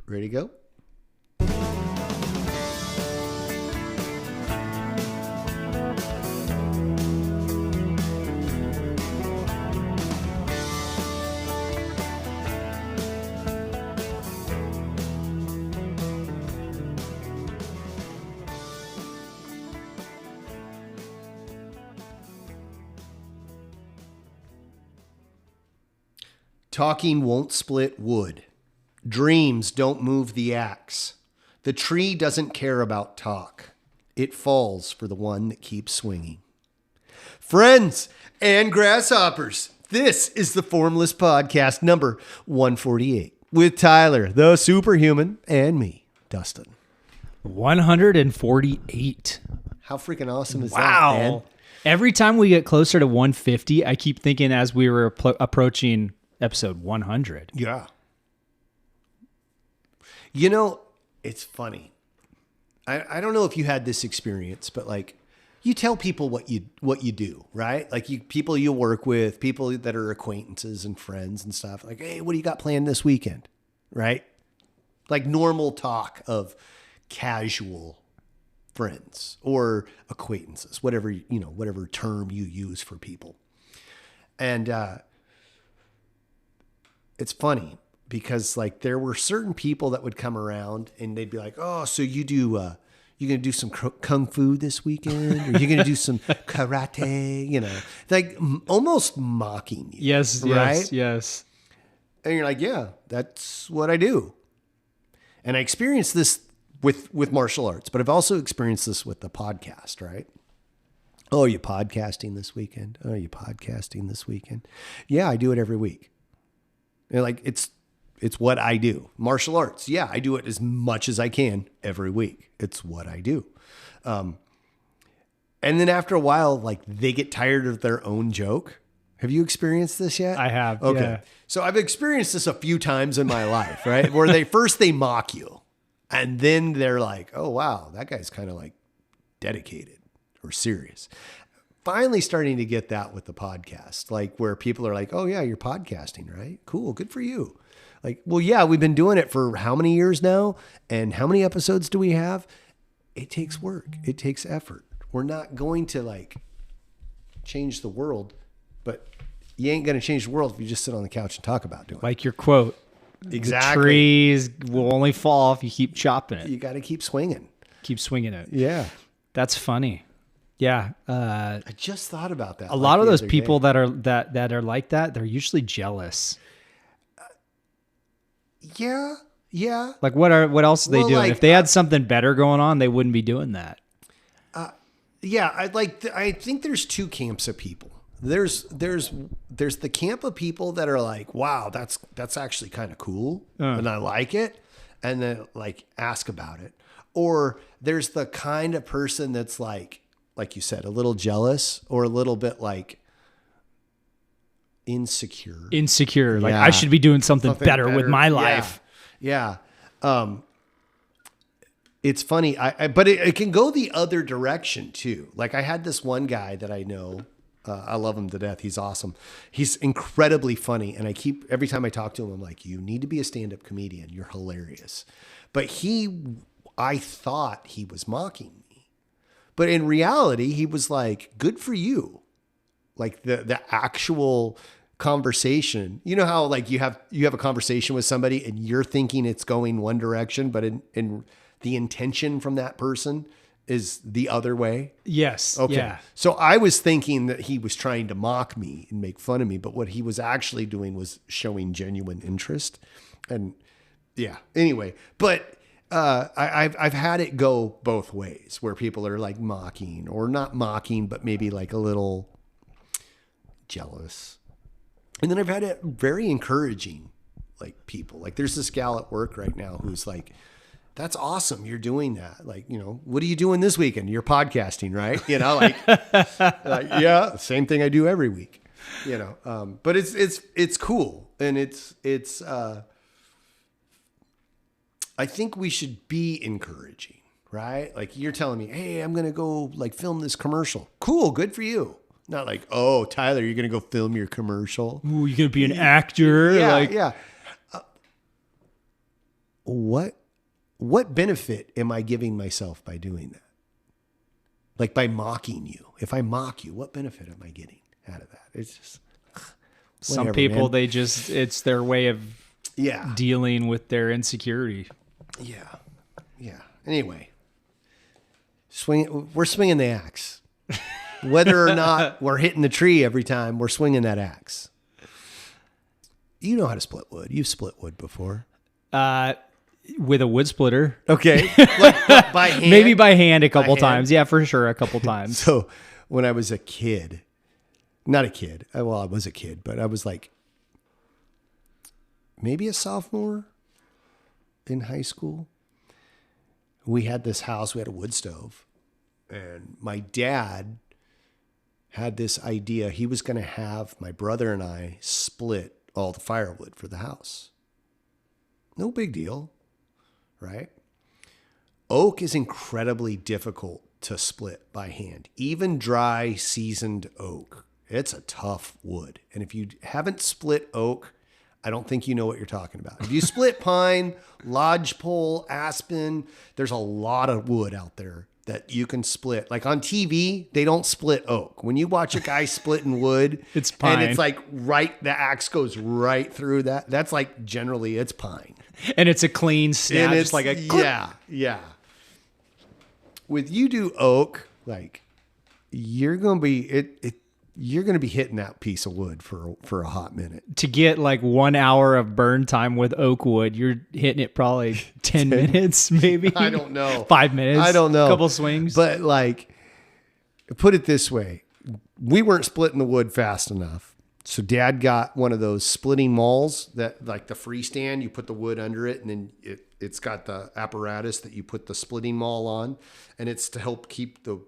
Ready to go? Talking won't split wood. Dreams don't move the axe. The tree doesn't care about talk. It falls for the one that keeps swinging. Friends and grasshoppers, this is the Formless Podcast number 148 with Tyler, the superhuman, and me, Dustin. 148. How freaking awesome is Wow. that, man? Every time we get closer to 150, I keep thinking as we were approaching episode 100. Yeah. You know, it's funny. I don't know if you had this experience, but like you tell people what you do, right? Like people you work with, people that are acquaintances and friends and stuff. Like, hey, what do you got planned this weekend? Right? Like normal talk of casual friends or acquaintances, whatever term you use for people. And it's funny because like there were certain people that would come around and they'd be like, oh, so you do, you going to do some kung fu this weekend? Or you going to do some karate? You know, like almost mocking you. Yes, right? yes. And you're like, yeah, that's what I do. And I experienced this with martial arts, but I've also experienced this with the podcast, right? Oh, you podcasting this weekend? Oh, you podcasting this weekend? Yeah, I do it every week. And like it's what I do. Martial arts, yeah, I do it as much as I can every week. It's what I do. And then after a while, like they get tired of their own joke. Have you experienced this yet? I have. Okay. Yeah. So I've experienced this a few times in my life, right? Where they mock you. And then they're like, oh, wow, that guy's kind of like dedicated or serious. Finally starting to get that with the podcast, like where people are like, oh yeah, you're podcasting, right? Cool. Good for you. Like, well, yeah, we've been doing it for how many years now? And how many episodes do we have? It takes work. It takes effort. We're not going to like change the world, but you ain't going to change the world if you just sit on the couch and talk about doing it. Like your quote. Exactly. The trees will only fall if you keep chopping it. You got to keep swinging. Keep swinging it. Yeah. That's funny. Yeah. I just thought about that. A lot of those people that are like that, they're usually jealous. Yeah. Yeah. Like what else are they doing? Like, if they had something better going on, they wouldn't be doing that. Yeah. I think there's two camps of people. There's the camp of people that are like, wow, that's actually kind of cool. And I like it. And then like ask about it. Or there's the kind of person that's like you said, a little jealous or a little bit like insecure. Like I should be doing something better with my life. Yeah. It's funny. But it can go the other direction too. Like I had this one guy that I know, I love him to death. He's awesome. He's incredibly funny. And every time I talk to him, I'm like, you need to be a stand-up comedian. You're hilarious. But I thought he was mocking me. But in reality, he was like, good for you. Like the actual conversation. You know how like you have a conversation with somebody and you're thinking it's going one direction, but in the intention from that person is the other way? Yes. Okay. Yeah. So I was thinking that he was trying to mock me and make fun of me, but what he was actually doing was showing genuine interest. And yeah, anyway, but I've had it go both ways where people are like mocking or not mocking, but maybe like a little jealous. And then I've had it very encouraging, like people. Like there's this gal at work right now who's like, that's awesome. You're doing that. Like, you know, what are you doing this weekend? You're podcasting, right? You know, like yeah, same thing I do every week, you know? But it's cool. And it's I think we should be encouraging, right? Like you're telling me, hey, I'm going to go like film this commercial. Cool. Good for you. Not like, oh, Tyler, you're going to go film your commercial. Ooh, you're going to be an actor. Yeah. Yeah. what benefit am I giving myself by doing that? Like by mocking you. If I mock you, what benefit am I getting out of that? It's just Some whatever, people, man. it's their way of Yeah. dealing with their insecurity. Yeah. Yeah. Anyway, we're swinging the axe. Whether or not we're hitting the tree every time, we're swinging that axe. You know how to split wood. You've split wood before. With a wood splitter. Okay. Like by hand? Maybe by hand a couple hand? times. Yeah, for sure. A couple times. So when I was a kid, not a kid. Well, I was a kid, but I was like maybe a sophomore in high school. We had this house. We had a wood stove. And my dad had this idea. He was going to have my brother and I split all the firewood for the house. No big deal, right? Oak is incredibly difficult to split by hand. Even dry, seasoned oak, it's a tough wood. And if you haven't split oak, I don't think you know what you're talking about. If you split pine, lodgepole, aspen, there's a lot of wood out there that you can split. Like on TV, they don't split oak. When you watch a guy splitting wood, It's pine. and it's like the axe goes right through that. That's like generally it's pine. And it's a clean snap. And It's like a clip. yeah. With you do oak, like you're gonna be you're gonna be hitting that piece of wood for a hot minute. To get like 1 hour of burn time with oak wood, you're hitting it probably 10 minutes, maybe. I don't know. 5 minutes. I don't know. Couple swings. But like, put it this way, we weren't splitting the wood fast enough. So Dad got one of those splitting mauls that like the freestand, you put the wood under it and then it's got the apparatus that you put the splitting maul on, and it's to help keep the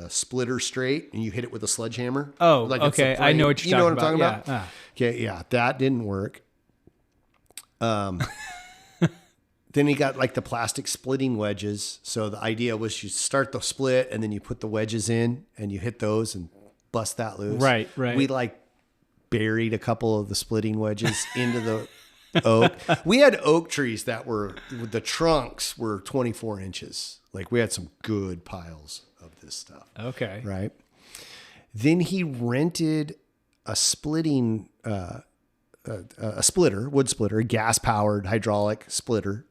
splitter straight, and you hit it with a sledgehammer. Oh, like it's okay. a I know frame. what You you're know what I'm talking talking about? about. Okay, yeah, that didn't work. Then he got like the plastic splitting wedges. So the idea was you start the split and then you put the wedges in and you hit those and bust that loose. Right. We like buried a couple of the splitting wedges into the oak. We had oak trees that were, the trunks were 24 inches. Like we had some good piles of this stuff. Okay. Right. Then he rented a splitting, a splitter, wood splitter, a gas powered hydraulic splitter.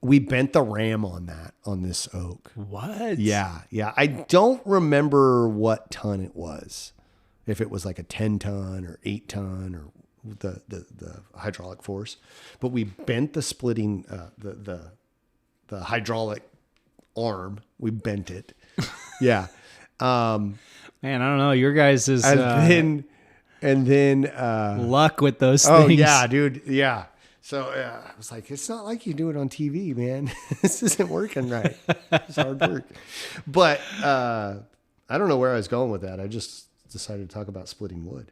We bent the ram on this oak. What? Yeah. I don't remember what ton it was. If it was like a 10 ton or 8 ton or the hydraulic force, but we bent the splitting, the hydraulic arm. We bent it. Yeah. Man, I don't know. Your guys' is And then luck with those oh things. yeah, dude. Yeah. So I was like, it's not like you do it on TV, man. This isn't working right. It's hard work. But I don't know where I was going with that. I just decided to talk about splitting wood.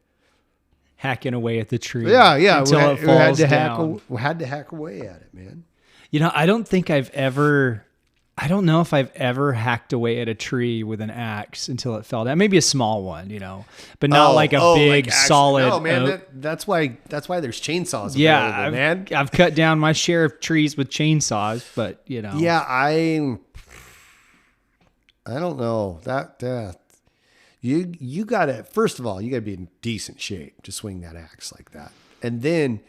Hacking away at the tree. Yeah. Until it falls down. We had to hack away at it, man. You know, I don't know if I've ever hacked away at a tree with an axe until it fell down. Maybe a small one, but not like a big like solid. No, man. oak. That's why there's chainsaws. Yeah, available, man. I've cut down my share of trees with chainsaws, but Yeah, I don't know that. You gotta, first of all, you gotta be in decent shape to swing that axe like that, and then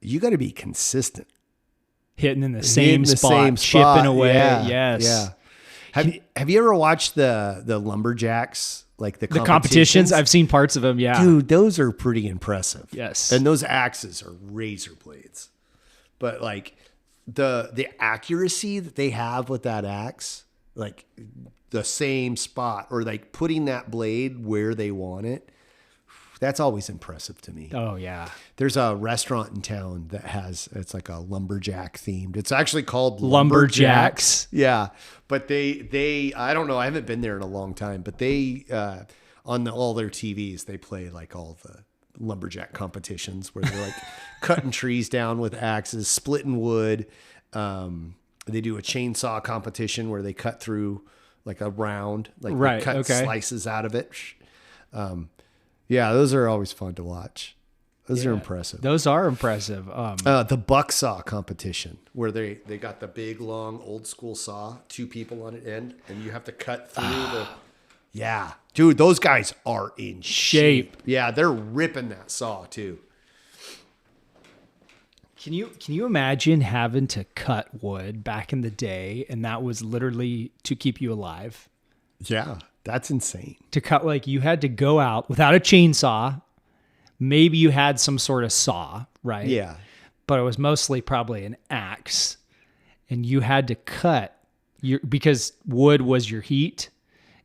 you gotta be consistent. hitting in the same spot, chipping away. Yeah, Yes. Yeah. Have you ever watched the lumberjacks, like the competitions? I've seen parts of them. Yeah. Dude, those are pretty impressive. Yes. And those axes are razor blades. But like the accuracy that they have with that axe, like the same spot or like putting that blade where they want it, that's always impressive to me. Oh yeah. There's a restaurant in town that it's like a lumberjack themed. It's actually called Lumberjacks. Yeah. But they I don't know, I haven't been there in a long time, but they on all their TVs they play like all the lumberjack competitions where they're like cutting trees down with axes, splitting wood. They do a chainsaw competition where they cut through like a round, like they cut slices out of it. Yeah, those are always fun to watch. Those are impressive. Those are impressive. The buck saw competition, where they got the big, long, old school saw, 2 people on an end, and you have to cut through the... Yeah. Dude, those guys are in shape. Yeah, they're ripping that saw, too. Can you imagine having to cut wood back in the day, and that was literally to keep you alive? Yeah, that's insane. To cut, like, you had to go out without a chainsaw. Maybe you had some sort of saw, right? Yeah. But it was mostly probably an axe, and you had to cut because wood was your heat.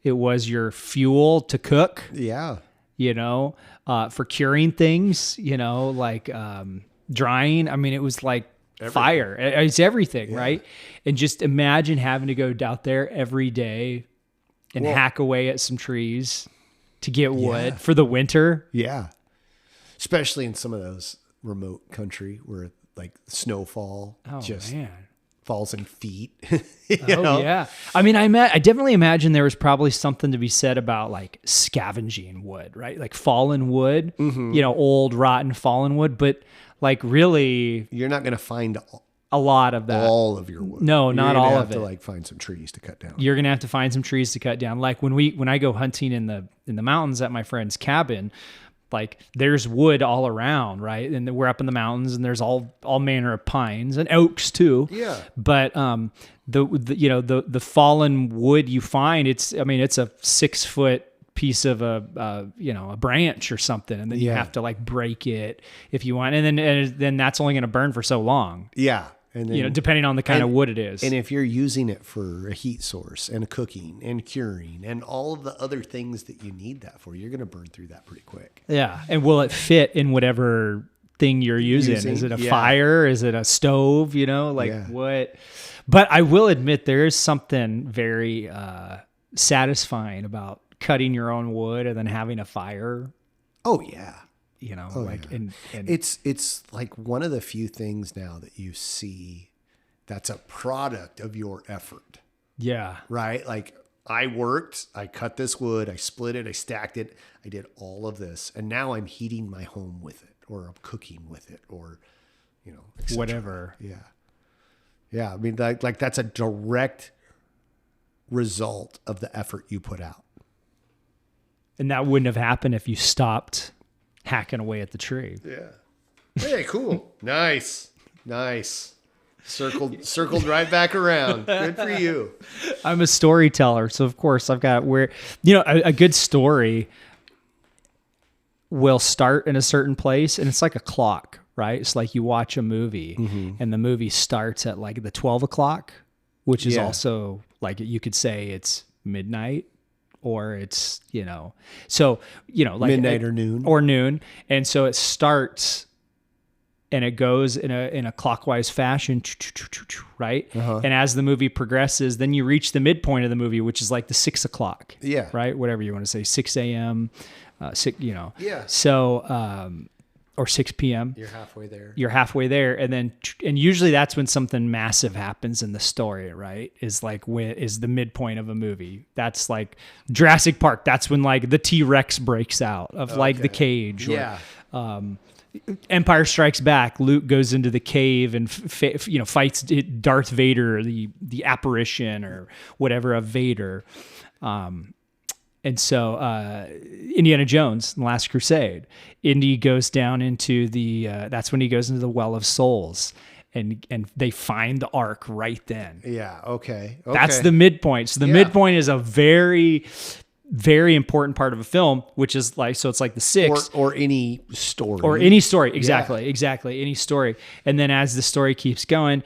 It was your fuel to cook. Yeah. For curing things, like drying. I mean, it was like fire. It's everything, right? And just imagine having to go out there every day and hack away at some trees to get wood for the winter. Yeah. Especially in some of those remote country where like snowfall falls in feet. Yeah. I mean, I definitely imagine there was probably something to be said about like scavenging wood, right? Like fallen wood, old rotten fallen wood, but like really you're not going to find a lot of that. All of your wood. No, not all of it. You're going to have to find some trees to cut down. You're going to have to find some trees to cut down. Like when I go hunting in the mountains at my friend's cabin, like there's wood all around, right? And we're up in the mountains, and there's all manner of pines and oaks too. Yeah. But the fallen wood you find, it's a 6-foot piece of a branch or something, and then you have to like break it if you want, and then that's only going to burn for so long. Yeah. And then, depending on the kind of wood it is. And if you're using it for a heat source and cooking and curing and all of the other things that you need that for, you're going to burn through that pretty quick. Yeah. And will it fit in whatever thing you're using? Is it a fire? Is it a stove? What? But I will admit there is something very satisfying about cutting your own wood and then having a fire. Oh, yeah. And it's like one of the few things now that you see that's a product of your effort. Yeah. Right? Like I worked, I cut this wood, I split it, I stacked it, I did all of this, and now I'm heating my home with it, or I'm cooking with it, or whatever. Yeah. Yeah. I mean, like that's a direct result of the effort you put out. And that wouldn't have happened if you stopped hacking away at the tree. Yeah. Hey, cool. Nice. Circled right back around. Good for you. I'm a storyteller, so of course I've got a good story will start in a certain place, and it's like a clock, right? It's like you watch a movie, and the movie starts at like the 12 o'clock, which is also like you could say it's midnight. Or it's, like midnight or noon. And so it starts and it goes in a clockwise fashion, right? And as the movie progresses, then you reach the midpoint of the movie, which is like the 6 o'clock. Yeah. Right. Whatever you want to say, 6 a.m. Yeah. So, or 6 p.m. You're halfway there. And usually that's when something massive happens in the story, right? Is the midpoint of a movie. That's like Jurassic Park. That's when like the T-Rex breaks out of like the cage. Yeah. Or, Empire Strikes Back. Luke goes into the cave and fights Darth Vader, the apparition or whatever of Vader. And so Indiana Jones, The Last Crusade, Indy goes down into that's when he goes into the Well of Souls, and they find the Ark right then. Yeah, okay. That's the midpoint. So the midpoint is a very, very important part of a film, which is like, so it's like the 6. Or any story. Exactly. Any story. And then as the story keeps going,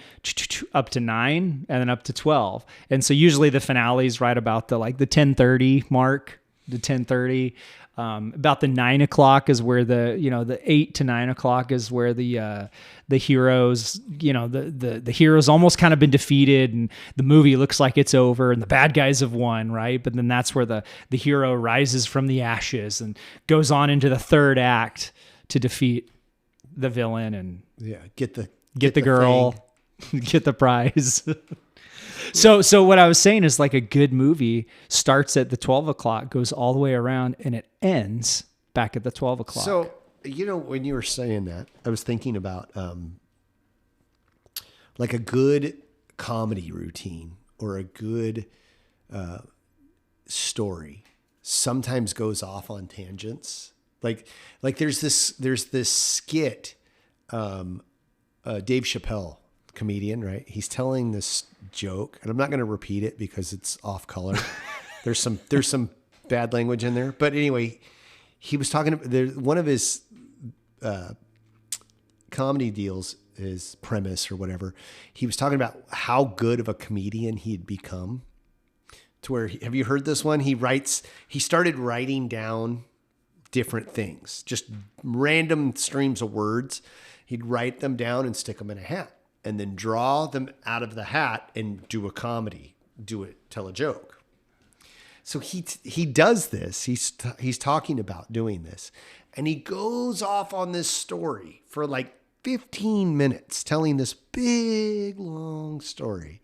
up to 9 and then up to 12. And so usually the finale is right about the 10:30 mark, the 10:30. About the 9 o'clock is where the 8 to 9 o'clock is where the heroes, the heroes almost kind of been defeated and the movie looks like it's over and the bad guys have won, right? But then that's where the hero rises from the ashes and goes on into the third act to defeat the villain and get the girl, get the prize. So what I was saying is like a good movie starts at the 12 o'clock, goes all the way around, and it ends back at the 12 o'clock. So You know, when you were saying that, I was thinking about like a good comedy routine or a good story sometimes goes off on tangents. Like there's this skit, Dave Chappelle, comedian, right? He's telling this joke, and I'm not going to repeat it because it's off color. There's some bad language in there, but anyway, he was talking about one of his comedy deals, his premise or whatever. He was talking about how good of a comedian he'd become. To where, have you heard this one? He started writing down different things, just random streams of words. He'd write them down and stick them in a hat, and then draw them out of the hat and do a comedy, tell a joke. So he does this. He's talking about doing this, and he goes off on this story for like 15 minutes, telling this big long story.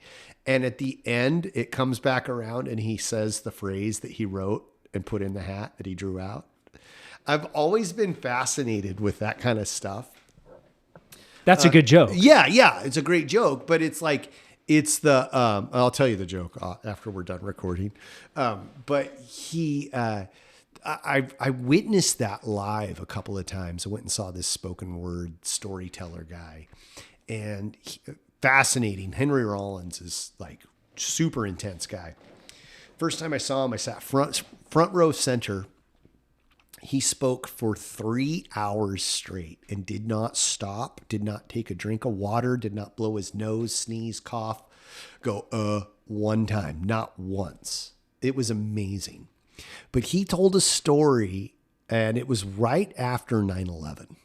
And at the end, it comes back around, and he says the phrase that he wrote and put in the hat that he drew out. I've always been fascinated with that kind of stuff. That's a good joke. Yeah, it's a great joke, but it's like, it's the, I'll tell you the joke after we're done recording. But I witnessed that live a couple of times. I went and saw this spoken word storyteller guy, and fascinating. Henry Rollins is like super intense guy. First time I saw him, I sat front row center. He spoke for 3 hours straight and did not stop, did not take a drink of water, did not blow his nose, sneeze, cough, go, one time, not once. It was amazing. But he told a story, and it was right after 9/11.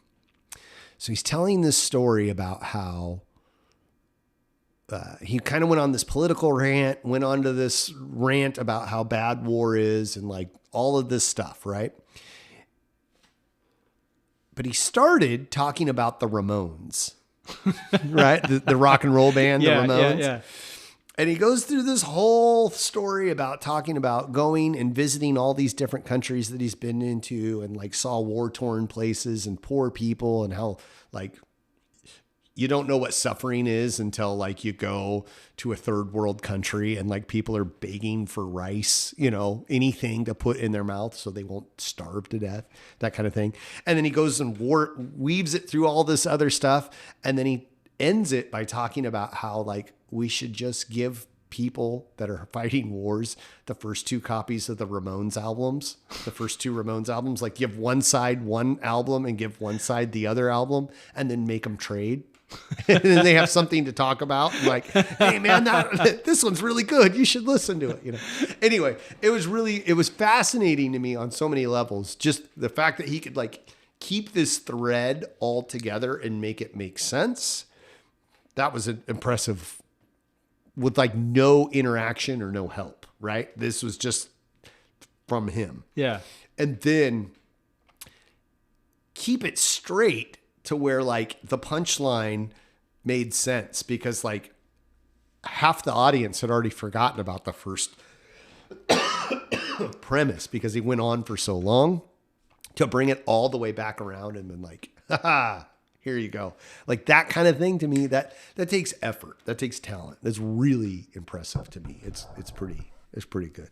So he's telling this story about how he kind of went on this political rant, went on to this rant about how bad war is and like all of this stuff, right? But he started talking about the Ramones, right? The rock and roll band, the Ramones. Yeah. And he goes through this whole story about talking about going and visiting all these different countries that he's been into, and like saw war-torn places and poor people, and how like you don't know what suffering is until like you go to a third world country and like people are begging for rice, anything to put in their mouth so they won't starve to death, that kind of thing. And then he goes and weaves it through all this other stuff. And then he ends it by talking about how like we should just give people that are fighting wars the first 2 copies of the Ramones albums, like give one side one album and give one side the other album, and then make them trade. And then they have something to talk about. Like, hey man, this one's really good. You should listen to it. Anyway, it was fascinating to me on so many levels. Just the fact that he could like keep this thread all together and make it make sense. That was impressive, with like no interaction or no help, right? This was just from him. Yeah. And then keep it straight to where like the punchline made sense, because like half the audience had already forgotten about the first premise, because he went on for so long to bring it all the way back around and then like, here you go. Like that kind of thing, to me, that takes effort. That takes talent. That's really impressive to me. It's pretty good.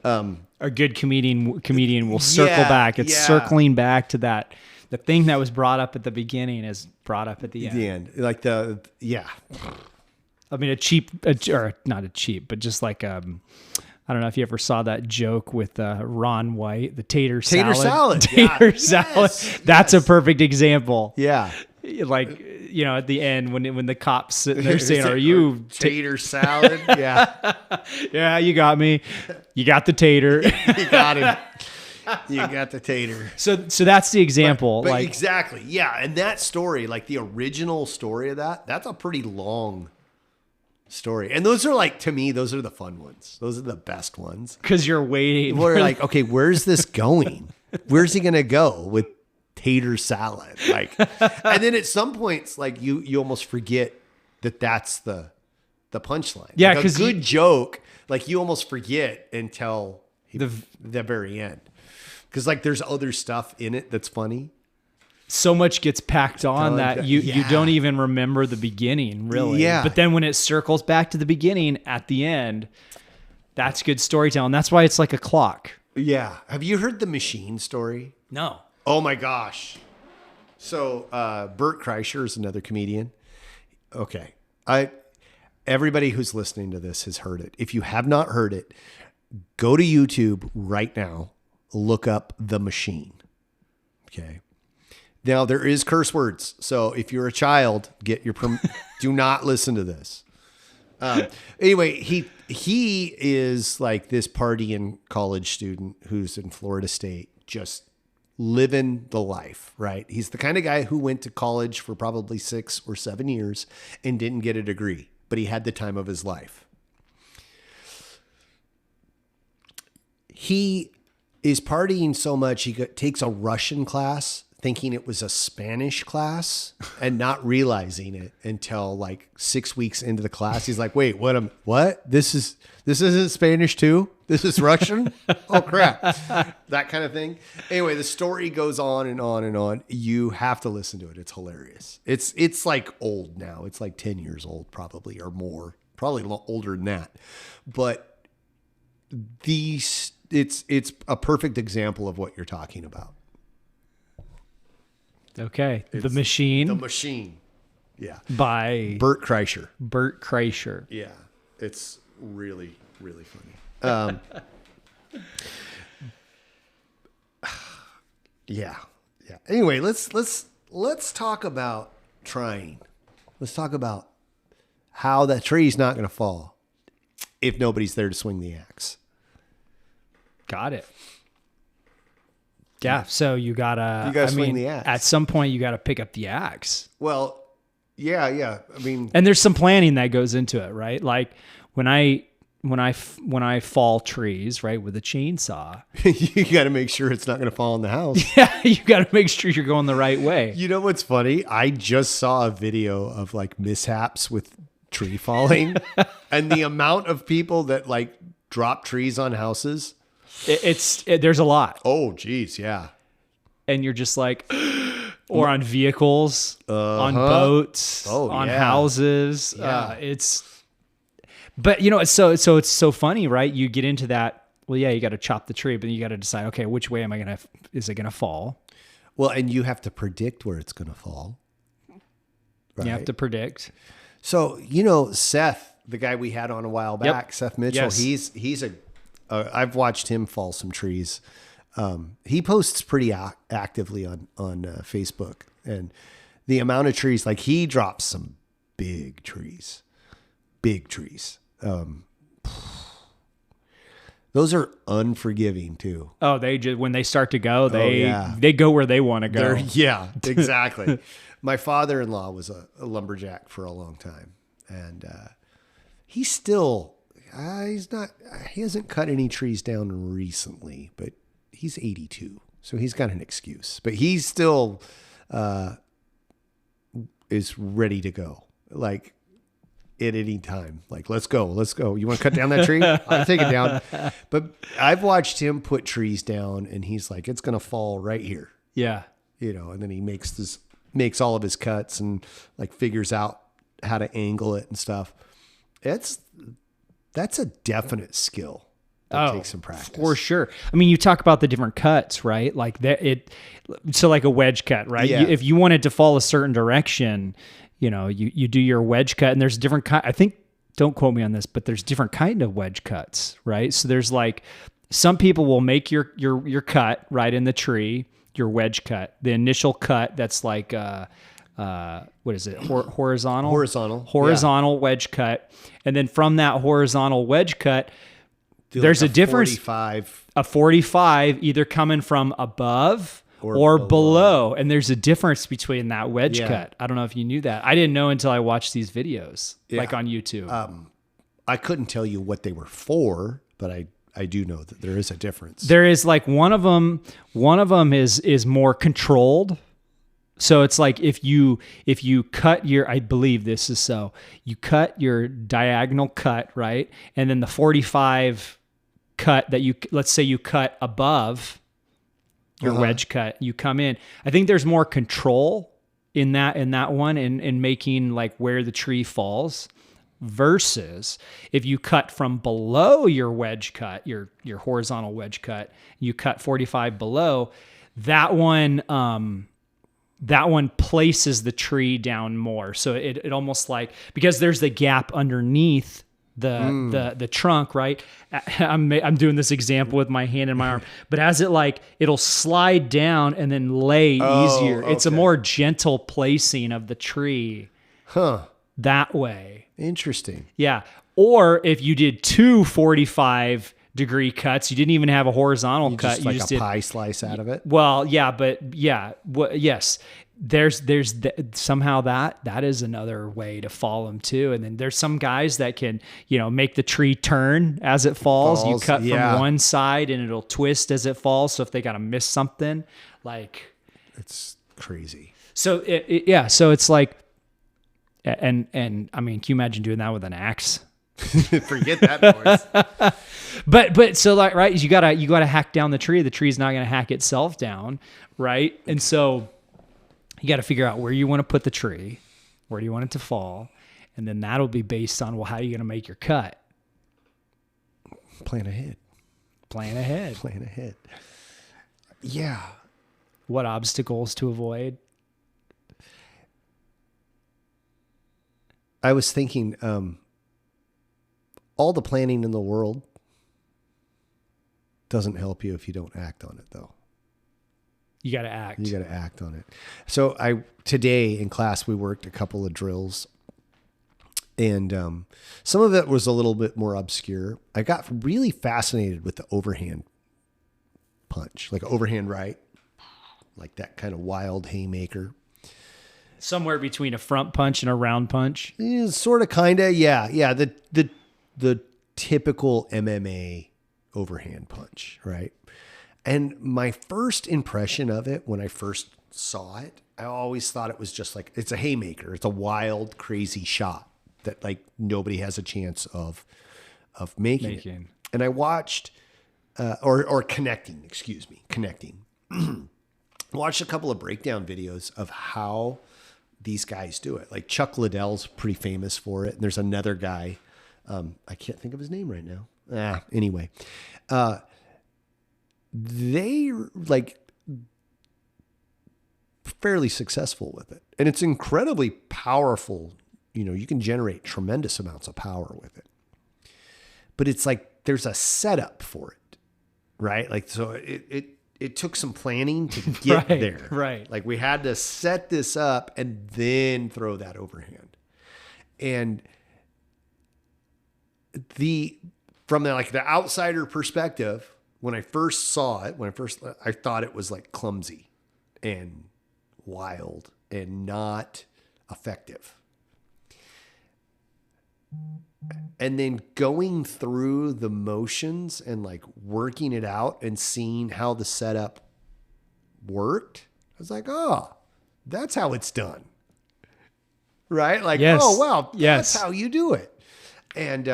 A good comedian will circle back. It's circling back to that. The thing that was brought up at the beginning is brought up at the end. Like I mean, not a cheap, but just like, I don't know if you ever saw that joke with Ron White, the tater salad. Tater salad. That's a perfect example. Yeah. Like, at the end when the cop's sitting there saying, "Are you tater salad?" Yeah. Yeah, you got me. You got the tater. You got him. You got the tater. So that's the example. But like, exactly. Yeah. And that story, like the original story of that's a pretty long story. And those are like, to me, those are the fun ones. Those are the best ones. Because you're waiting. We're like, okay, where's this going? Where's he going to go with tater salad? Like, and then at some points, like you almost forget that that's the punchline. Yeah. Like a good joke, like you almost forget until the very end. Because like there's other stuff in it that's funny. so much gets packed on that you don't even remember the beginning, really. Yeah. But then when it circles back to the beginning at the end, that's good storytelling. That's why it's like a clock. Yeah. Have you heard the machine story? No. Oh my gosh. So Bert Kreischer is another comedian. Okay. Everybody who's listening to this has heard it. If you have not heard it, go to YouTube right now. Look up The Machine. Okay. Now there is curse words. So if you're a child, do not listen to this. Anyway, he is like this partying college student who's in Florida State, just living the life, right? He's the kind of guy who went to college for probably 6 or 7 years and didn't get a degree, but he had the time of his life. He is partying so much, he takes a Russian class thinking it was a Spanish class and not realizing it until like 6 weeks into the class. He's like, wait, what? This isn't Spanish too? This is Russian? Oh crap. That kind of thing. Anyway, the story goes on and on and on. You have to listen to it. It's hilarious. It's like old now. It's like 10 years old probably, or more, probably older than that. But it's a perfect example of what you're talking about. Okay. The Machine. The Machine. Yeah. By Bert Kreischer. Bert Kreischer. Yeah. It's really, really funny. Yeah. Anyway, let's talk about trying. Let's talk about how that tree's not going to fall if nobody's there to swing the axe. Got it. Yeah, so you gotta swing the axe. At some point, you gotta pick up the axe. Well, yeah. I mean, and there's some planning that goes into it, right? Like when I fall trees, right, with a chainsaw, you got to make sure it's not going to fall in the house. Yeah, you got to make sure you're going the right way. You know what's funny? I just saw a video of like mishaps with tree falling, and the amount of people that like drop trees on houses. There's a lot. Oh, geez, yeah. And you're just like, or on vehicles, on boats, on houses. Yeah. But you know, so it's so funny, right? You get into that. Well, yeah, you got to chop the tree, but then you got to decide, okay, which way is it going to fall? Well, and you have to predict where it's going to fall. Right? You have to predict. So, Seth, the guy we had on a while back, Seth Mitchell, he's I've watched him fall some trees. He posts pretty actively on Facebook, and the amount of trees, like he drops some big trees. Those are unforgiving too. Oh, when they start to go, they go where they want to go. Yeah, exactly. My father-in-law was a lumberjack for a long time, and he's still. He hasn't cut any trees down recently, but he's 82, so he's got an excuse. But he's still is ready to go, like at any time. Like, let's go. You want to cut down that tree? I'll take it down. But I've watched him put trees down, and he's like, it's going to fall right here. Yeah. And then he makes all of his cuts and like figures out how to angle it and stuff. That's a definite skill that takes some practice. For sure. I mean, you talk about the different cuts, right? Like so like a wedge cut, right? Yeah. If you want it to fall a certain direction, you do your wedge cut, and there's different I think, don't quote me on this, but there's different kind of wedge cuts, right? So there's like, some people will make your cut right in the tree, your wedge cut, the initial cut. That's like, what is it? Horizontal wedge cut. And then from that horizontal wedge cut, there's a difference. 45. A 45 either coming from above or below. And there's a difference between that wedge cut. I don't know if you knew that. I didn't know until I watched these videos, like on YouTube. I couldn't tell you what they were for, but I do know that there is a difference. There is like one of them is more controlled. So it's like if you cut I believe this is so, you cut your diagonal cut, right? And then the 45 cut that let's say you cut above, your wedge cut, you come in. I think there's more control in that one in making like where the tree falls versus if you cut from below your wedge cut, your horizontal wedge cut, you cut 45 below, that one places the tree down more. So it almost like, because there's the gap underneath the trunk, right? I'm doing this example with my hand and my arm, but as it'll slide down and then lay easier. Okay. It's a more gentle placing of the tree. That way. Interesting. Yeah. Or if you did 45-degree cuts, you didn't even have a horizontal cut. You just did a pie slice out of it. Well, yeah, but yeah, yes. There's somehow that is another way to fall them too. And then there's some guys that can, make the tree turn as it falls. You cut from one side and it'll twist as it falls. So if they got to miss something, like it's crazy. So so it's like, and I mean, can you imagine doing that with an axe? Forget that noise. But so like, right, you gotta hack down the tree. The tree's not gonna hack itself down, right? And so you got to figure out where you want to put the tree, where do you want it to fall, and then that'll be based on, well, how are you going to make your cut? Plan ahead. Yeah. What obstacles to avoid? I was thinking, all the planning in the world doesn't help you if you don't act on it, though. You got to act. You got to act on it. So today in class, we worked a couple of drills, and some of it was a little bit more obscure. I got really fascinated with the overhand punch, like overhand right, like that kind of wild haymaker. Somewhere between a front punch and a round punch. Sort of, kind of, yeah. The typical MMA overhand punch, right? And my first impression of it, when I first saw it, I always thought it was just like, it's a haymaker. It's a wild, crazy shot that like nobody has a chance of making it. And I watched, or connecting. Watched a couple of breakdown videos of how these guys do it. Like Chuck Liddell's pretty famous for it. And there's another guy, I can't think of his name right now. Anyway, they like fairly successful with it. And it's incredibly powerful. You can generate tremendous amounts of power with it. But it's like there's a setup for it, right? Like, so it took some planning to get there. Right. Like we had to set this up and then throw that overhand. And from the outsider perspective, when I first saw it, I thought it was like clumsy and wild and not effective. And then going through the motions and like working it out and seeing how the setup worked, I was like, oh, that's how it's done. Right? Like, yes. Oh, wow, yes. That's how you do it. And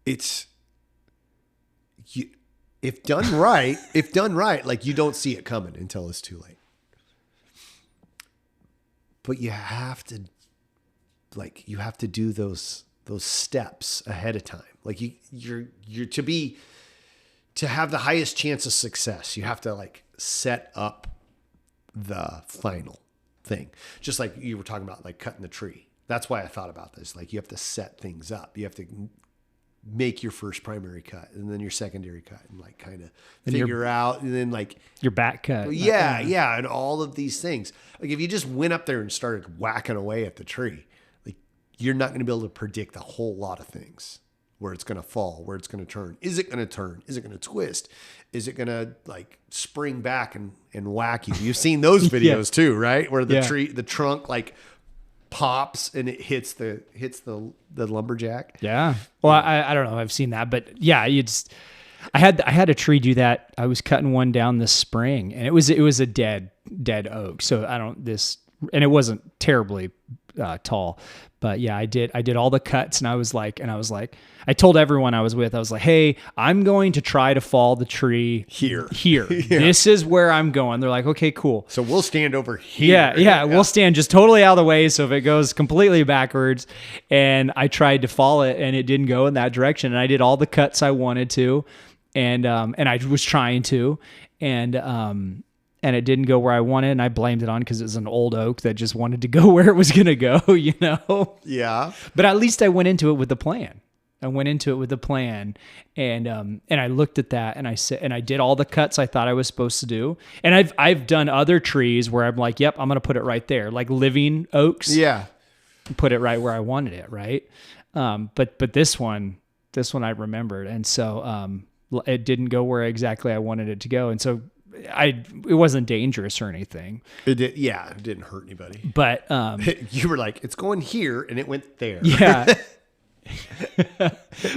if done right, like you don't see it coming until it's too late. But you have to do those steps ahead of time. Like you're to have the highest chance of success, you have to like set up the final thing. Just like you were talking about, like cutting the tree. That's why I thought about this. Like you have to set things up. You have to make your first primary cut and then your secondary cut and like kind of figure out, and then like your back cut. Yeah. And all of these things. Like if you just went up there and started whacking away at the tree, like you're not going to be able to predict a whole lot of things, where it's going to fall, where it's going to turn. Is it going to turn? Is it going to twist? Is it going to like spring back and whack you? You've seen those videos too, right? Where the trunk like pops and it hits the lumberjack. Yeah. Well, I don't know. I've seen that, but yeah, I had a tree do that. I was cutting one down this spring, and it was a dead oak. So and it wasn't terribly tall. But yeah, I did all the cuts, and I was like, I told everyone I was with, I was like, hey, I'm going to try to fall the tree here. Yeah. This is where I'm going. They're like, okay, cool. So we'll stand over here. Yeah. We'll stand just totally out of the way. So if it goes completely backwards, and I tried to fall it and it didn't go in that direction, and I did all the cuts I wanted to, and I was trying to, and it didn't go where I wanted, and I blamed it on because it was an old oak that just wanted to go where it was going to go, Yeah. But at least I went into it with a plan. And I looked at that, and I said, and I did all the cuts I thought I was supposed to do. And I've done other trees where I'm like, yep, I'm going to put it right there, like living oaks. Yeah. Put it right where I wanted it, right? But this one I remembered, and so it didn't go where exactly I wanted it to go, and so it wasn't dangerous or anything. It didn't hurt anybody. But you were like, it's going here, and it went there. Yeah.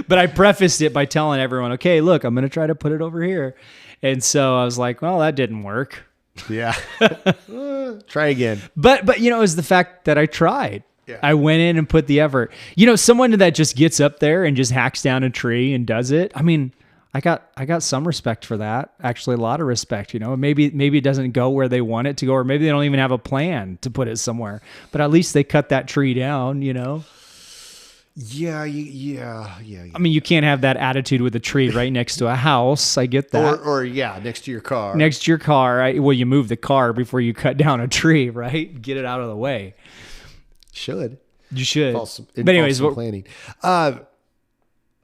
But I prefaced it by telling everyone, okay, look, I'm going to try to put it over here. And so I was like, well, that didn't work. Yeah. Try again. But it was the fact that I tried. Yeah. I went in and put the effort. Someone that just gets up there and just hacks down a tree and does it. I mean, I got some respect for that. Actually, a lot of respect. Maybe it doesn't go where they want it to go, or maybe they don't even have a plan to put it somewhere. But at least they cut that tree down. Yeah. I mean, you can't have that attitude with a tree right next to a house. I get that. Or next to your car. Next to your car. You move the car before you cut down a tree, right? Get it out of the way. You should. But anyways, planning.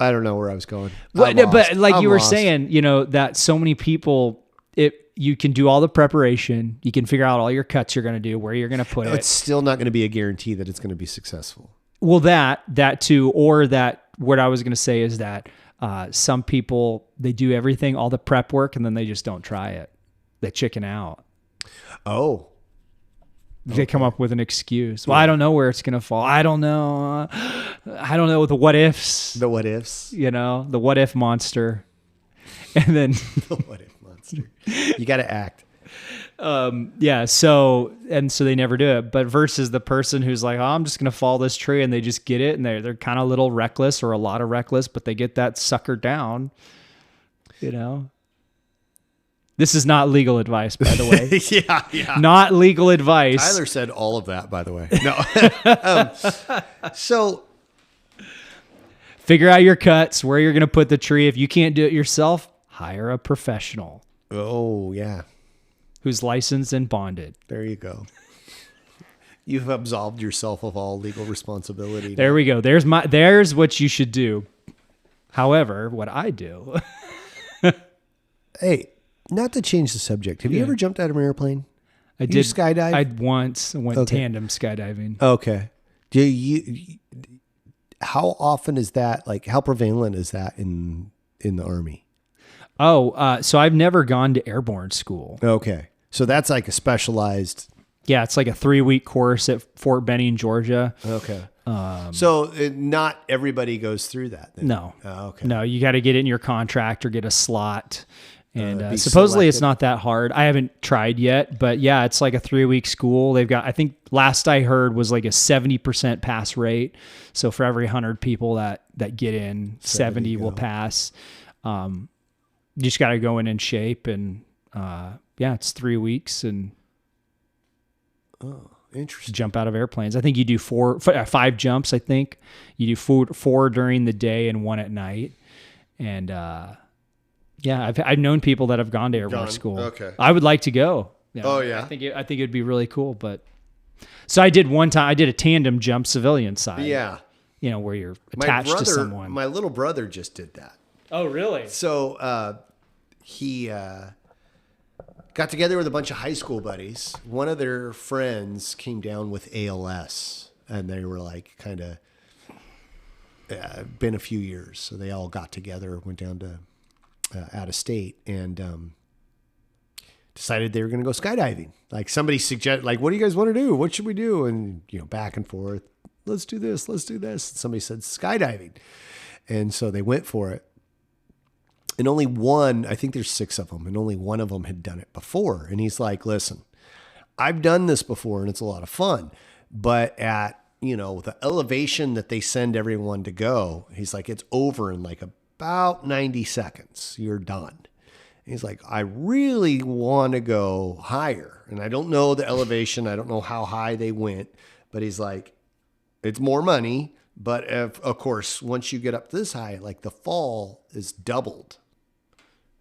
I don't know where I was going. But like you were saying, that so many people, you can do all the preparation, you can figure out all your cuts you're going to do, where you're going to put it. It's still not going to be a guarantee that it's going to be successful. Well, that too, or that what I was going to say is that some people, they do everything, all the prep work, and then they just don't try it. They chicken out. Oh. They come up with an excuse. Well, I don't know where it's going to fall. I don't know. The what ifs. The what ifs. The what if monster. And then the what if monster. You got to act. Yeah. So they never do it. But versus the person who's like, oh, I'm just going to fall this tree, and they just get it, and they're kind of a little reckless or a lot of reckless, but they get that sucker down. This is not legal advice, by the way. Yeah. Not legal advice. Tyler said all of that, by the way. No. So figure out your cuts, where you're going to put the tree. If you can't do it yourself, hire a professional. Oh, yeah. Who's licensed and bonded. There you go. You've absolved yourself of all legal responsibility. There we go. There's what you should do. However, what I do. Hey. Not to change the subject. Have you ever jumped out of an airplane? I did skydive. I once went tandem skydiving. Okay. How often is that? Like, how prevalent is that in the Army? So I've never gone to airborne school. Okay, so that's like a specialized. Yeah, it's like a 3-week course at Fort Benning, Georgia. Okay. So not everybody goes through that. Then. No. Oh, okay. No, you got to get it in your contract or get a slot. And supposedly it's not that hard. I haven't tried yet, but yeah, it's like a 3-week school. They've got, I think last I heard was like a 70% pass rate. So for every 100 people that get in, 70 will pass. You just got to go in shape, and it's 3 weeks, and interesting. Jump out of airplanes. I think you do 5 jumps. I think you do four during the day and 1 at night. And, I've known people that have gone to airborne school. Okay. I would like to go. Oh yeah. I think it'd be really cool. But so I did one time. I did a tandem jump, civilian side. Yeah. Where you're attached to someone. My little brother just did that. Oh really? So he got together with a bunch of high school buddies. One of their friends came down with ALS, and they were like kind of been a few years, so they all got together, went down to. Out of state, and decided they were going to go skydiving. Like somebody suggested, like, what do you guys want to do? What should we do? And, back and forth. Let's do this. Let's do this. And somebody said skydiving. And so they went for it. And only one, I think there's 6 of them, and only one of them had done it before. And he's like, listen, I've done this before and it's a lot of fun, but at the elevation that they send everyone to go, he's like, it's over in like about 90 seconds. You're done. He's like, I really want to go higher. And I don't know the elevation. I don't know how high they went, but he's like, it's more money. But of course, once you get up this high, like the fall is doubled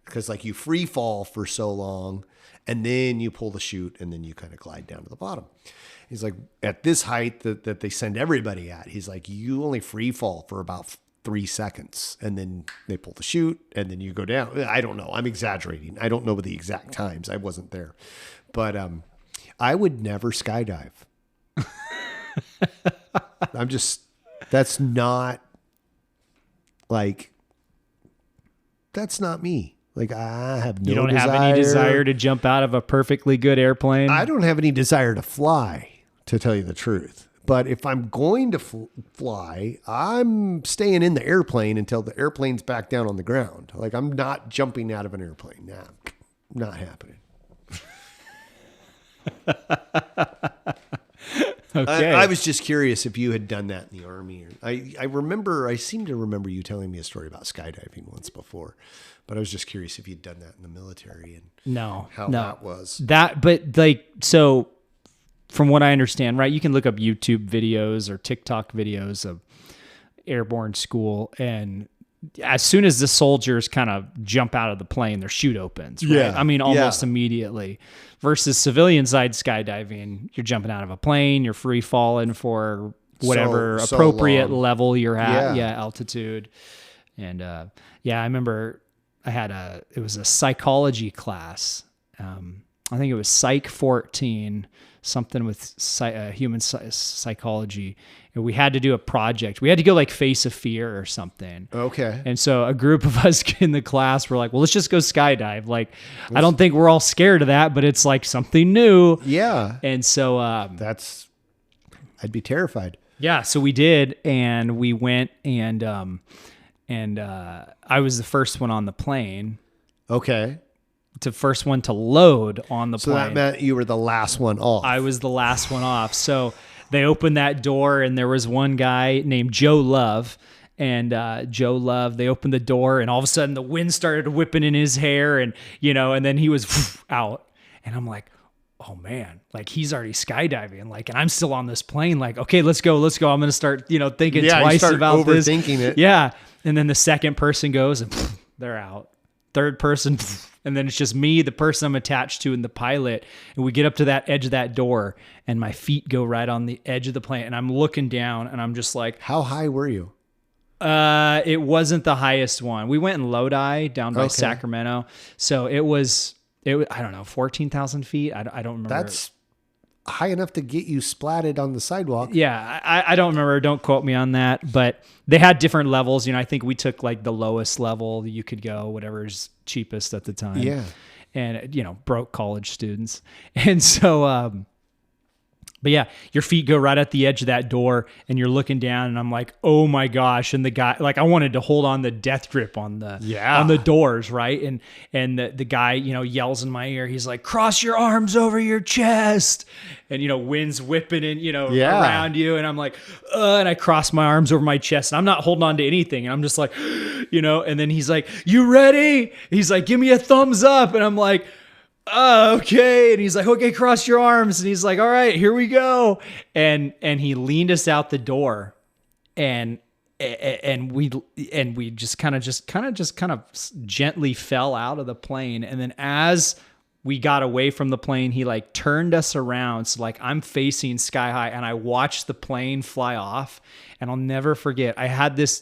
because like you free fall for so long and then you pull the chute and then you kind of glide down to the bottom. He's like, at this height that they send everybody at, he's like, you only free fall for about 3 seconds and then they pull the chute and then you go down. I don't know. I'm exaggerating. I don't know the exact times. I wasn't there, but I would never skydive. That's not me. Like I have no You don't desire. have any desire to jump out of a perfectly good airplane? I don't have any desire to fly, to tell you the truth. But if I'm going to fly, I'm staying in the airplane until the airplane's back down on the ground. Like I'm not jumping out of an airplane. Nah, not happening. Okay. I was just curious if you had done that in the Army. I seem to remember you telling me a story about skydiving once before, but I was just curious if you'd done that in the military and how that was. But like, so from what I understand, right, you can look up YouTube videos or TikTok videos of airborne school, and as soon as the soldiers kind of jump out of the plane, their chute opens. Right? Yeah. I mean, almost immediately. Versus civilian side skydiving, you're jumping out of a plane, you're free falling for whatever So appropriate long. level you're at, altitude. And I remember it was a psychology class. I think it was Psych 14, something with human psychology. And we had to do a project. We had to go like face a fear or something. Okay. And so a group of us in the class were like, well, let's just go skydive. Like, I don't think we're all scared of that, but it's like something new. Yeah. And so, I'd be terrified. yeah, so we did, and we went, and I was the first one on the plane. Okay. The first one to load on the So plane. that meant you were the last one off. I was the last one off. So they opened that door, and there was one guy named Joe Love. And Joe Love, they opened the door, and all of a sudden the wind started whipping in his hair, and then he was out. And I'm like, oh man, like he's already skydiving, like, and I'm still on this plane. Like, okay, let's go. I'm gonna start, thinking twice about this. Overthinking it. Yeah. And then the second person goes, and they're out. Third person, and then it's just me, the person I'm attached to, and the pilot. And we get up to that edge of that door, and my feet go right on the edge of the plane, and I'm looking down, and I'm just like, How high were you? it wasn't the highest one. We went in Lodi down by Sacramento, so it was I don't know, 14,000 feet. I don't remember. That's high enough to get you splatted on the sidewalk. Yeah, I don't remember. Don't quote me on that. But they had different levels. I think we took like the lowest level you could go, whatever's cheapest at the time. Yeah. And, broke college students. And so, but yeah, your feet go right at the edge of that door, and you're looking down, and I'm like, oh my gosh. And the guy, like, I wanted to hold on the death grip on the doors, right? And the guy, yells in my ear. He's like, cross your arms over your chest. And, wind's whipping in, around you. And I'm like, and I cross my arms over my chest, and I'm not holding on to anything. And I'm just like, and then he's like, you ready? He's like, give me a thumbs up. And I'm like, okay. And he's like, okay, cross your arms. And he's like, all right, here we go. And he leaned us out the door, and we just kind of gently fell out of the plane. And then as we got away from the plane, he like turned us around. So like I'm facing sky high, and I watched the plane fly off. And I'll never forget, I had this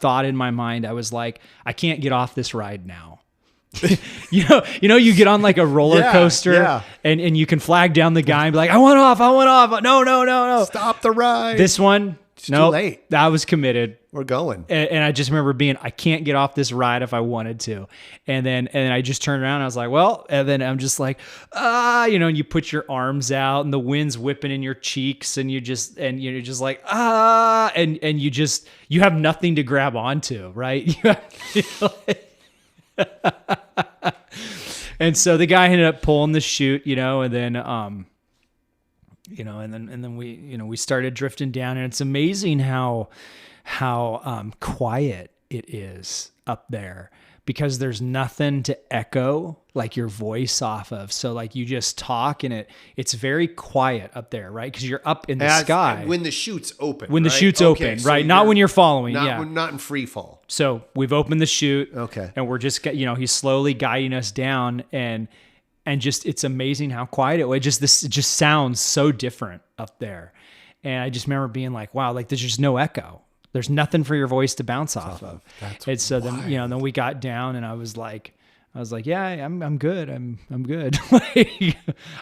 thought in my mind. I was like, I can't get off this ride now. you get on like a roller coaster, and you can flag down the guy and be like, I want off. No. Stop the ride. This one, too late. I was committed. We're going. And I just remember I can't get off this ride if I wanted to. And then I just turned around, and I was like, well, and then I'm just like, and you put your arms out, and the wind's whipping in your cheeks, and you're just like, and you have nothing to grab onto, right? And so the guy ended up pulling the chute, and then and then we started drifting down, and it's amazing how quiet it is up there, because there's nothing to echo like your voice off of. So like you just talk, and it's very quiet up there, right? Because you're up in the sky. When the chute's open. When the right? chute's open, so right? Not when you're following. Not in free fall. So we've opened the chute. Okay. And we're just, he's slowly guiding us down, and just, it's amazing how quiet it was. It just sounds so different up there. And I just remember being like, wow, like there's just no echo. There's nothing for your voice to bounce off of. And so then, then we got down, and I was like, yeah, I'm good. I'm good. Like, I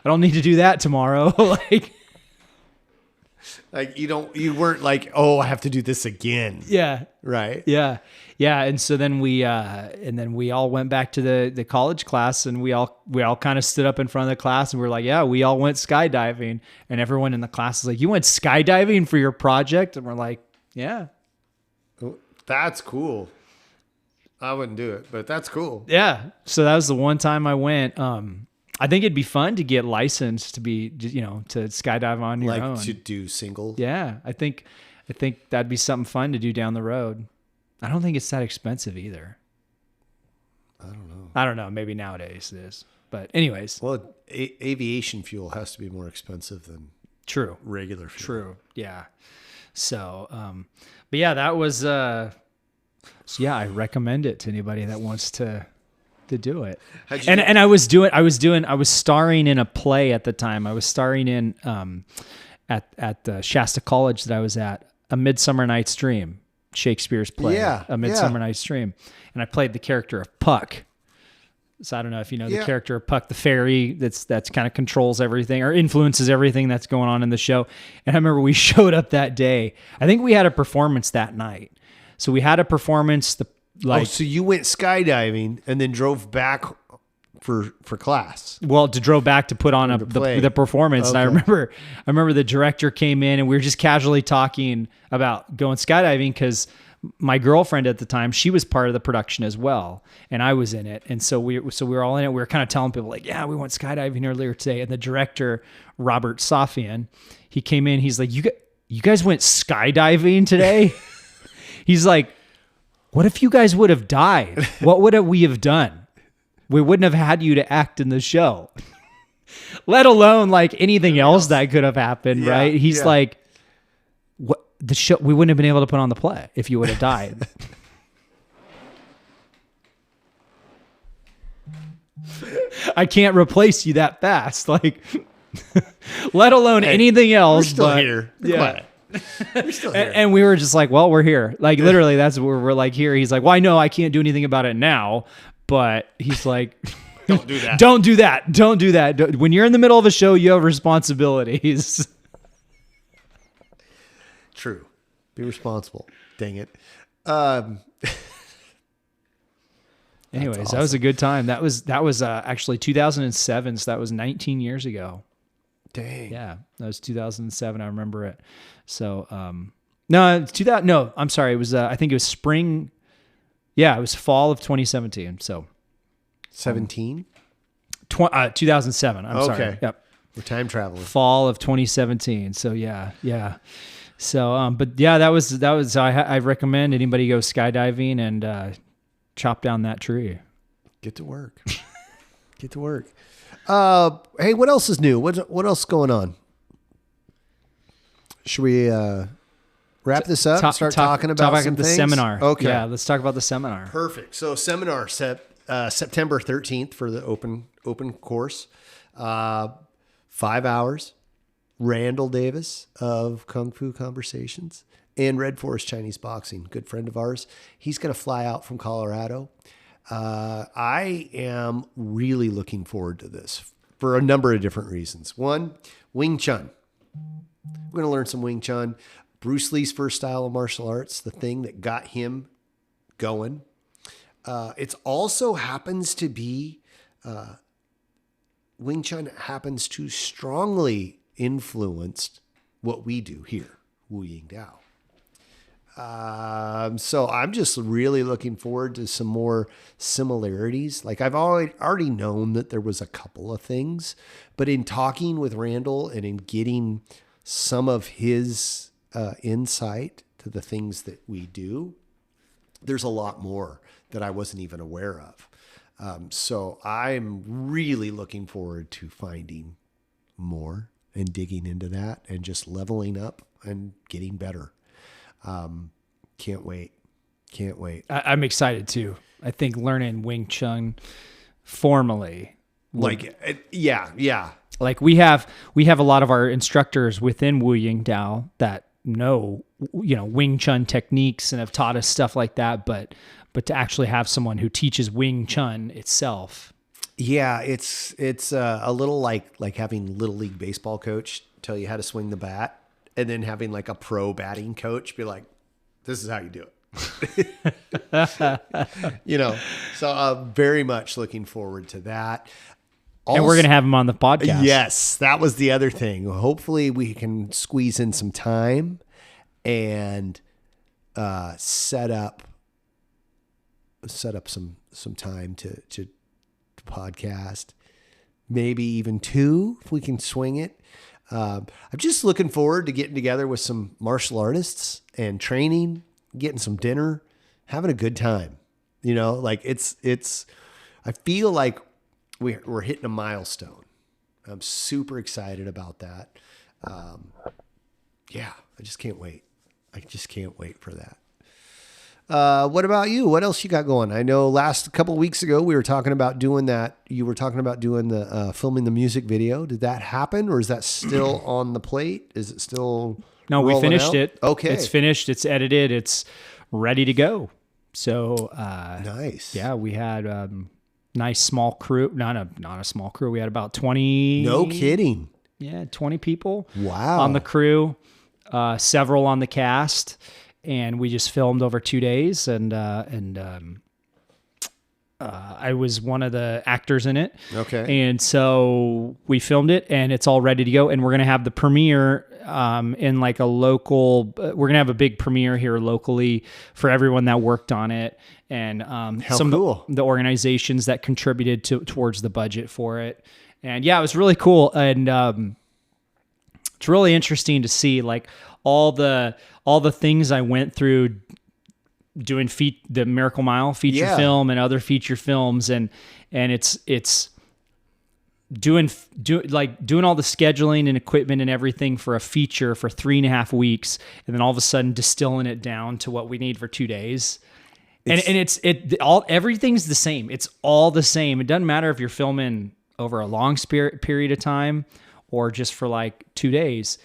don't need to do that tomorrow. Like you weren't like, oh, I have to do this again. Yeah. Right. Yeah. Yeah. And so then we all went back to the college class, and we all kind of stood up in front of the class, and we were like, yeah, we all went skydiving. And everyone in the class is like, you went skydiving for your project? And we're like, yeah. That's cool. I wouldn't do it, but that's cool. Yeah. So that was the one time I went. I think it'd be fun to get licensed to be, to skydive on your own. Like to do single. Yeah. I think that'd be something fun to do down the road. I don't think it's that expensive either. I don't know. Maybe nowadays it is. But anyways. Well, aviation fuel has to be more expensive than regular fuel. True. Yeah. So, but yeah, that was, so yeah, I recommend it to anybody that wants to do it. And I was starring in a play at the time. I was starring in, at the Shasta College that I was at, A Midsummer Night's Dream, Shakespeare's play, A Midsummer Night's Dream. And I played the character of Puck. So I don't know if you know the character of Puck, the fairy that's kind of controls everything or influences everything that's going on in the show. And I remember we showed up that day. I think we had a performance that night. So we had a performance. So you went skydiving and then drove back for class. Well, drove back to put on the performance. Okay. And I remember the director came in, and we were just casually talking about going skydiving, because my girlfriend at the time, she was part of the production as well, and I was in it. And so we were all in it. We were kind of telling people like, yeah, we went skydiving earlier today. And the director, Robert Safian, he came in, he's like, you guys went skydiving today? He's like, what if you guys would have died? What would we have done? We wouldn't have had you to act in the show, let alone like anything else that could have happened. Right. He's like, what? The show, we wouldn't have been able to put on the play if you would have died. I can't replace you that fast. Like, let alone anything else. We're still here. Yeah. We're still here. And we were just like, well, we're here. Like, literally, that's where we're like here. He's like, well, I know I can't do anything about it now, but he's like, don't do that. Don't do that. Don't do that. When you're in the middle of a show, you have responsibilities. True. Be responsible. Dang it. Anyways, awesome. That was a good time. That was actually 2007. So that was 19 years ago. Dang. Yeah, that was 2007. I remember it. So, no, 2000. No, I'm sorry. It was. I think it was spring. Yeah, it was fall of 2017. So, 17. 2007. I'm sorry. Okay. Yep. We're time traveling. Fall of 2017. So yeah. So, but yeah, that was. I recommend anybody go skydiving and chop down that tree. Get to work. Get to work. Hey, what else is new? What else is going on? Should we wrap this up? Start talking about some the things? Seminar. Okay. Yeah, let's talk about the seminar. Perfect. So seminar September 13th for the open course. 5 hours. Randall Davis of Kung Fu Conversations and Red Forest Chinese Boxing, good friend of ours. He's going to fly out from Colorado. I am really looking forward to this for a number of different reasons. One, Wing Chun. We're going to learn some Wing Chun. Bruce Lee's first style of martial arts, the thing that got him going. It also happens to be, Wing Chun happens to strongly influenced what we do here, Wu Ying Dao. So I'm just really looking forward to some more similarities. Like I've already known that there was a couple of things, but in talking with Randall and in getting some of his insight to the things that we do, there's a lot more that I wasn't even aware of. So I'm really looking forward to finding more and digging into that and just leveling up and getting better. Can't wait. I'm excited too. I think learning Wing Chun formally, yeah. Like we have a lot of our instructors within Wu Ying Dao that know, Wing Chun techniques and have taught us stuff like that. But to actually have someone who teaches Wing Chun itself. Yeah. It's a little like having Little League baseball coach tell you how to swing the bat, and then having like a pro batting coach be like, this is how you do it. So I'm very much looking forward to that. Also, and we're going to have him on the podcast. Yes, that was the other thing. Hopefully we can squeeze in some time and set up some time to podcast. Maybe even 2 if we can swing it. I'm just looking forward to getting together with some martial artists and training, getting some dinner, having a good time. Like it's, I feel like we're hitting a milestone. I'm super excited about that. Yeah, I just can't wait. I just can't wait for that. What about you? What else you got going? I know last couple of weeks ago we were talking about doing that. You were talking about doing the filming the music video. Did that happen, or is that still on the plate? Is it still? No, we finished out? it. Okay, it's finished. It's edited. It's ready to go. So nice. Yeah, we had nice small crew. Not a small crew. We had about 20. No kidding. Yeah, 20 people. Wow. On the crew, several on the cast. And we just filmed over 2 days, and I was one of the actors in it. Okay. And so we filmed it, and it's all ready to go. And we're gonna have the premiere in like a local. We're gonna have a big premiere here locally for everyone that worked on it, and some cool. of the organizations that contributed towards the budget for it. And yeah, it was really cool, and it's really interesting to see like all the things I went through doing the Miracle Mile feature film and other feature films, and it's doing all the scheduling and equipment and everything for a feature for 3.5 weeks, and then all of a sudden distilling it down to what we need for 2 days. Everything's the same. It's all the same. It doesn't matter if you're filming over a long period of time or just for like 2 days.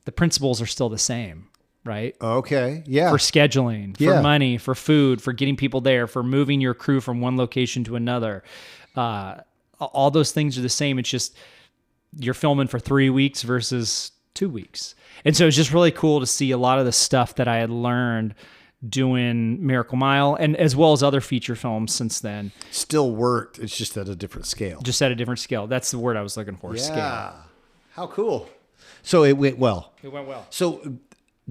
The principles are still the same, right? Okay. Yeah. For scheduling, for money, for food, for getting people there, for moving your crew from one location to another. All those things are the same. It's just you're filming for 3 weeks versus 2 weeks. And so it's just really cool to see a lot of the stuff that I had learned doing Miracle Mile, and as well as other feature films since then. Still worked. It's just at a different scale. Just at a different scale. That's the word I was looking for. Yeah. Scale. How cool. So it went well. It went well. So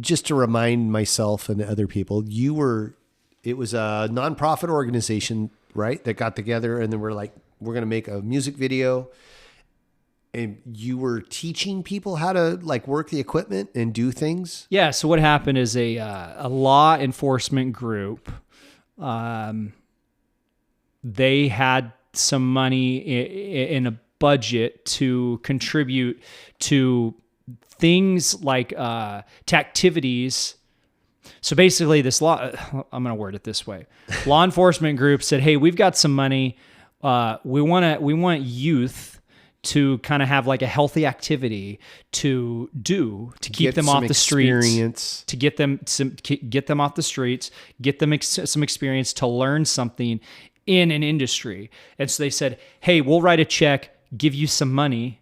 just to remind myself and other people, it was a nonprofit organization, right? That got together, and then we're like, we're going to make a music video. And you were teaching people how to like work the equipment and do things? Yeah. So what happened is a law enforcement group, they had some money in a budget to contribute to things like to activities. So basically I'm going to word it this way. Law enforcement group said, hey, we've got some money. We want youth to kind of have like a healthy activity to keep them off the streets, to get them off the streets, get them some experience to learn something in an industry. And so they said, hey, we'll write a check, give you some money.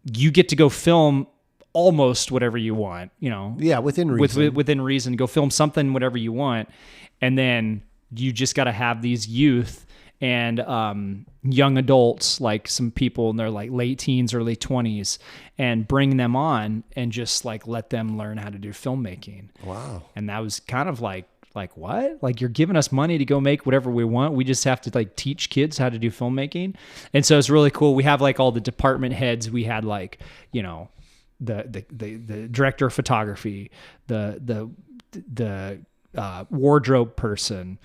You get to go film almost whatever you want, Yeah, within reason. Within reason, go film something, whatever you want. And then you just got to have these youth and young adults, like some people in their like late teens, early 20s, and bring them on and just like let them learn how to do filmmaking. Wow. And that was kind of like what? Like, you're giving us money to go make whatever we want. We just have to like teach kids how to do filmmaking. And so it's really cool. We have like all the department heads. We had like, you know, the director of photography, the wardrobe person,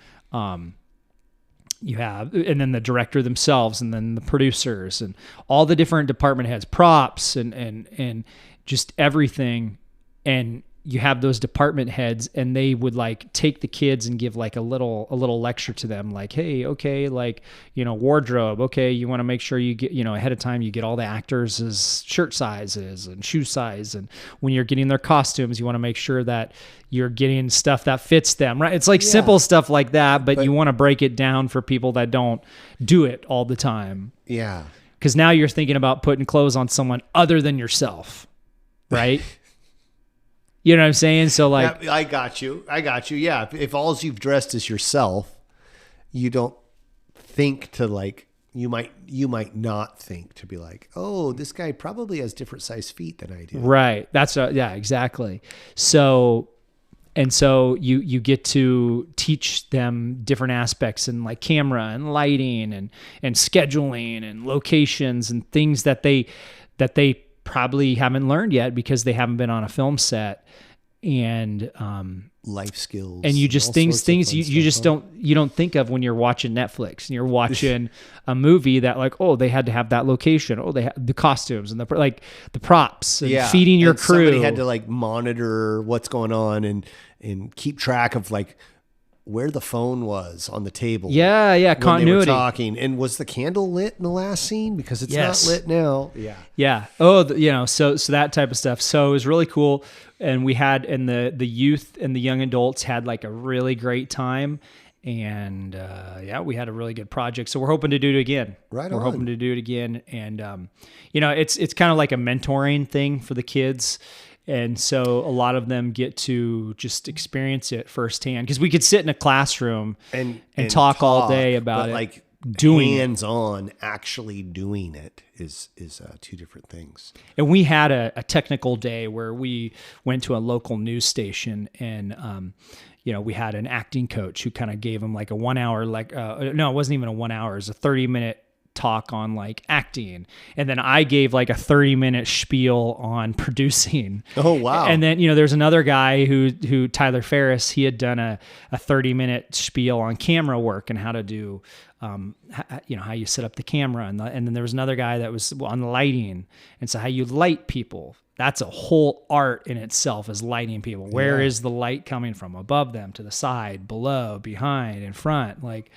you have, and then the director themselves, and then the producers, and all the different department heads, props, and just everything. And you have those department heads, and they would like take the kids and give like a little lecture to them, like, hey, okay, like, you know, wardrobe, okay, you want to make sure you get, you know, ahead of time, you get all the actors' shirt sizes and shoe size, and when you're getting their costumes, you want to make sure that you're getting stuff that fits them, right? It's like simple stuff like that, but you want to break it down for people that don't do it all the time. Yeah. Because now you're thinking about putting clothes on someone other than yourself, right? You know what I'm saying? So like, I got you. Yeah. If all you've dressed is yourself, you don't think to like, you might not think to be like, oh, this guy probably has different size feet than I do. Right. That's yeah, exactly. So you get to teach them different aspects in like camera and lighting and scheduling and locations and things that they probably haven't learned yet because they haven't been on a film set, and life skills, and you just things you just don't think of when you're watching Netflix and you're watching a movie that like, oh, they had to have that location, oh, they had the costumes and the props and feeding your crew. Somebody had to like monitor what's going on and keep track of like where the phone was on the table. Yeah, continuity. They were talking. And was the candle lit in the last scene? Because it's not lit now. Yeah. Oh, you know, so that type of stuff. So it was really cool. And we had, and the youth and the young adults had like a really great time. And we had a really good project. So we're hoping to do it again. We're hoping to do it again. And, you know, it's kind of like a mentoring thing for the kids. And so a lot of them get to just experience it firsthand, because we could sit in a classroom and talk all day about it. Like doing hands-on, actually doing it is two different things. And we had a technical day where we went to a local news station, and you know, we had an acting coach who kind of gave them like a 1 hour, no, it wasn't even a 1 hour, it was a 30-minute talk on like acting, and then I gave like a 30-minute spiel on producing. Oh wow. And then, you know, there's another guy who Tyler Ferris, he had done a 30-minute spiel on camera work and how to do you know, how you set up the camera, and then there was another guy that was on lighting, and so how you light people. That's a whole art in itself, is lighting people. Where is the light coming from? Above them, to the side, below, behind, in front, like.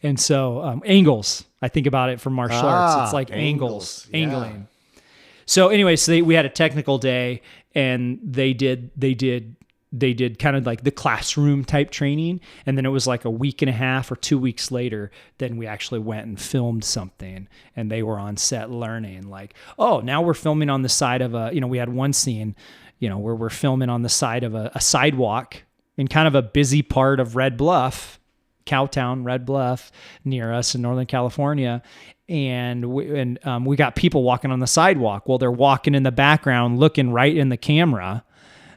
And so angles, I think about it for martial arts. It's like angles, angling. So anyway, we had a technical day, and they did kind of like the classroom type training. And then it was like a week and a half or 2 weeks later, then we actually went and filmed something, and they were on set learning like, oh, now we're filming on the side of a, you know, we had one scene, you know, where we're filming on the side of a sidewalk in kind of a busy part of Red Bluff, Cowtown, Red Bluff, near us in Northern California. And we got people walking on the sidewalk. Well, they're walking in the background, looking right in the camera.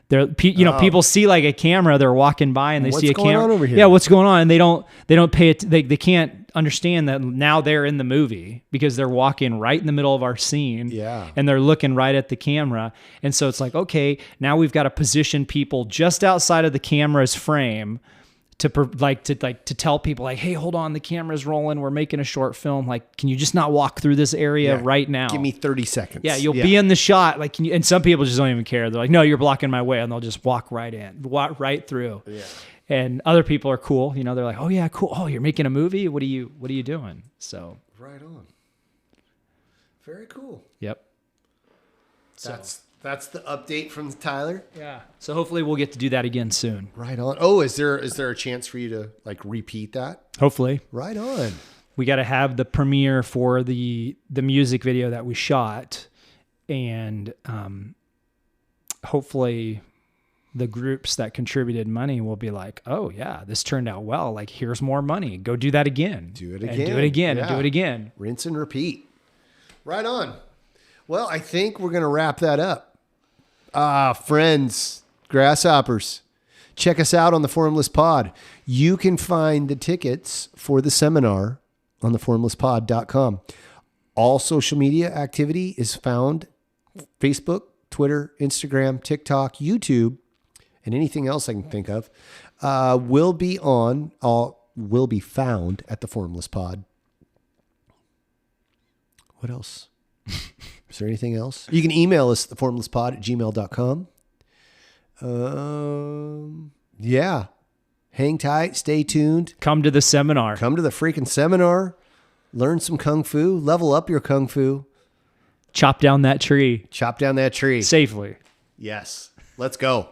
They're, you know, people see like a camera, they're walking by and they see a camera. What's going on over here? Yeah, what's going on? And they don't pay it. They can't understand that now they're in the movie, because they're walking right in the middle of our scene. Yeah. And they're looking right at the camera. And so it's like, okay, now we've got to position people just outside of the camera's frame to tell people like, hey, hold on, the camera's rolling, we're making a short film, like, can you just not walk through this area right now? Give me 30 seconds. Yeah, you'll be in the shot. Like, can you? And some people just don't even care. They're like, no, you're blocking my way, and they'll just walk right through. Yeah. And other people are cool. You know, they're like, oh yeah, cool. Oh, you're making a movie? What are you doing? So right on. Very cool. Yep. That's the update from Tyler. Yeah. So hopefully we'll get to do that again soon. Right on. Oh, is there a chance for you to like repeat that? Hopefully. Right on. We got to have the premiere for the music video that we shot, and hopefully the groups that contributed money will be like, oh yeah, this turned out well. Like, here's more money. Go do that again. Do it again. And do it again. Yeah. And do it again. Rinse and repeat. Right on. Well, I think we're going to wrap that up. Friends, grasshoppers, check us out on the Formless Pod. You can find the tickets for the seminar on the formlesspod.com. All social media activity is found Facebook, Twitter, Instagram, TikTok, YouTube, and anything else I can think of will be found at the Formless Pod. What else? Is there anything else? You can email us at theformlesspod@gmail.com. Yeah. Hang tight. Stay tuned. Come to the seminar. Come to the freaking seminar. Learn some Kung Fu. Level up your Kung Fu. Chop down that tree. Chop down that tree. Safely. Yes. Let's go.